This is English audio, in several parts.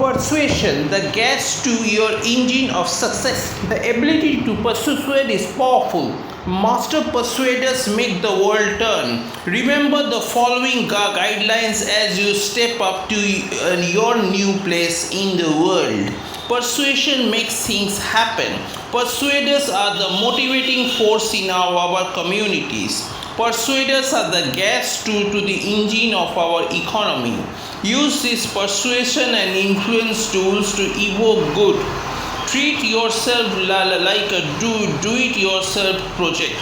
Persuasion, the gas to your engine of success. The ability to persuade is powerful. Master persuaders make the world turn. Remember the following guidelines as you step up to your new place in the world. Persuasion makes things happen. Persuaders are the motivating force in our communities. Persuaders are the gas to the engine of our economy. Use these persuasion and influence tools to evoke good. Treat yourself like a do-it-yourself project.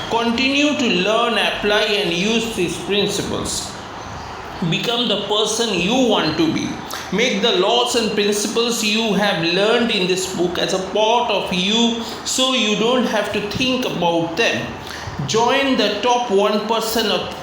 Continue to learn, apply and use these principles. Become the person you want to be. Make the laws and principles you have learned in this book as a part of you so you don't have to think about them. Join the top 1% of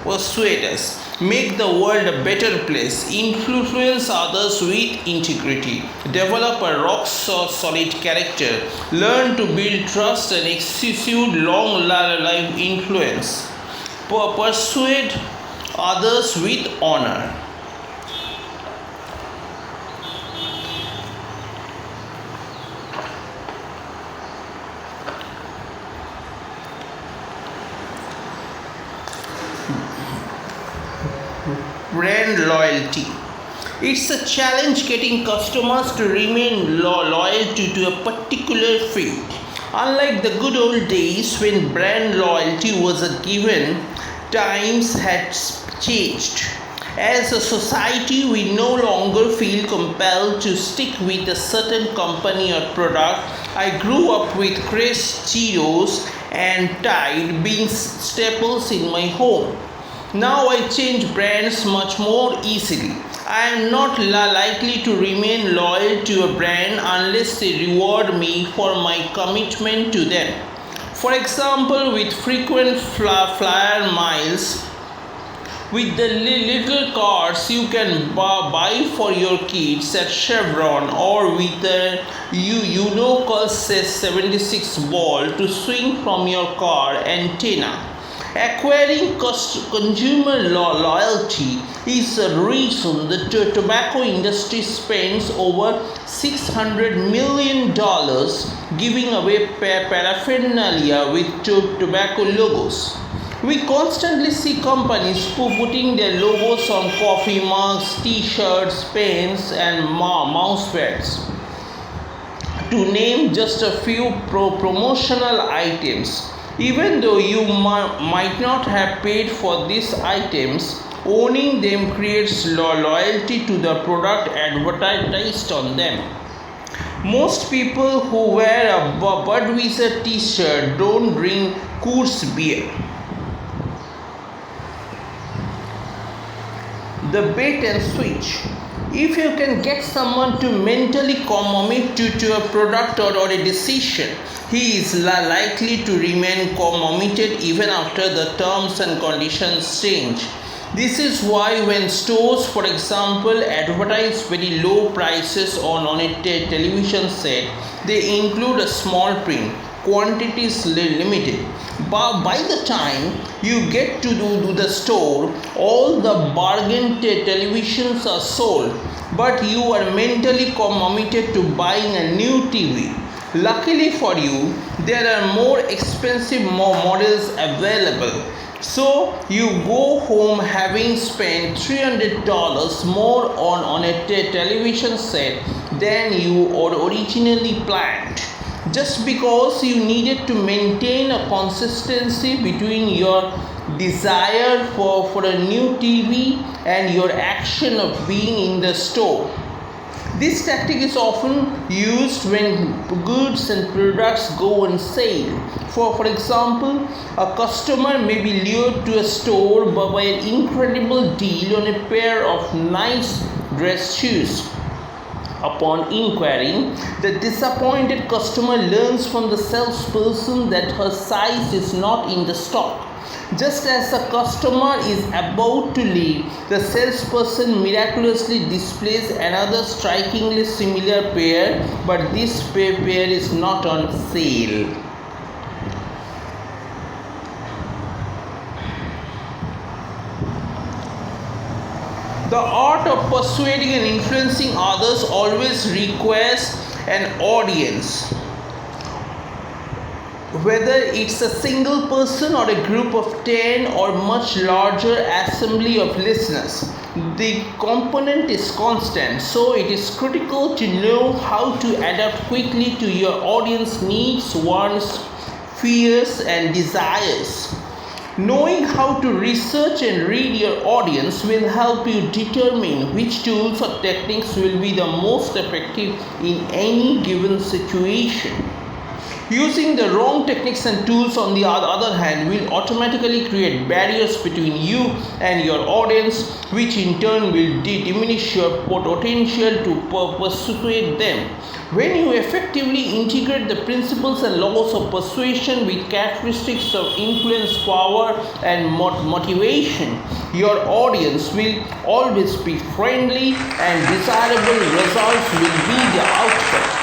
persuaders. Make the world a better place. Influence others with integrity. Develop a rock solid character. Learn to build trust and execute long life influence. Persuade others with honor. Brand loyalty. It's a challenge getting customers to remain loyal to a particular field. Unlike the good old days when brand loyalty was a given, times had changed. As a society, we no longer feel compelled to stick with a certain company or product. I grew up with Crest, Cheetos and Tide being staples in my home. Now I change brands much more easily. I am not likely to remain loyal to a brand unless they reward me for my commitment to them. For example, with frequent flyer miles, with the little cards you can buy for your kids at Chevron, or with the called 76 ball to swing from your car antenna. Acquiring consumer loyalty is the reason the tobacco industry spends over $600 million giving away paraphernalia with tobacco logos. We constantly see companies putting their logos on coffee mugs, t-shirts, pens and mouse pads, to name just a few promotional items. Even though you might not have paid for these items, owning them creates loyalty to the product advertised on them. Most people who wear a Budweiser t-shirt don't drink Coors beer. The bait and switch. If you can get someone to mentally commit to a product or a decision, he is likely to remain committed even after the terms and conditions change. This is why when stores, for example, advertise very low prices on a television set, they include a small print, quantities limited. But by the time you get to the store, all the bargain televisions are sold, but you are mentally committed to buying a new TV. Luckily for you, there are more expensive models available. So you go home having spent $300 more on a television set than you originally planned, just because you needed to maintain a consistency between your desire for a new TV and your action of being in the store. This tactic is often used when goods and products go on sale. For example, a customer may be lured to a store by an incredible deal on a pair of nice dress shoes. Upon inquiring, the disappointed customer learns from the salesperson that her size is not in the stock. Just as the customer is about to leave, the salesperson miraculously displays another strikingly similar pair, but this pair is not on sale. The art of persuading and influencing others always requires an audience. Whether it's a single person or a group of 10 or much larger assembly of listeners, the component is constant, so it is critical to know how to adapt quickly to your audience needs, wants, fears and desires. Knowing how to research and read your audience will help you determine which tools or techniques will be the most effective in any given situation. Using the wrong techniques and tools, on the other hand, will automatically create barriers between you and your audience, which in turn will diminish your potential to persuade them. When you effectively integrate the principles and laws of persuasion with characteristics of influence, power, and motivation, your audience will always be friendly and desirable results will be the outcome.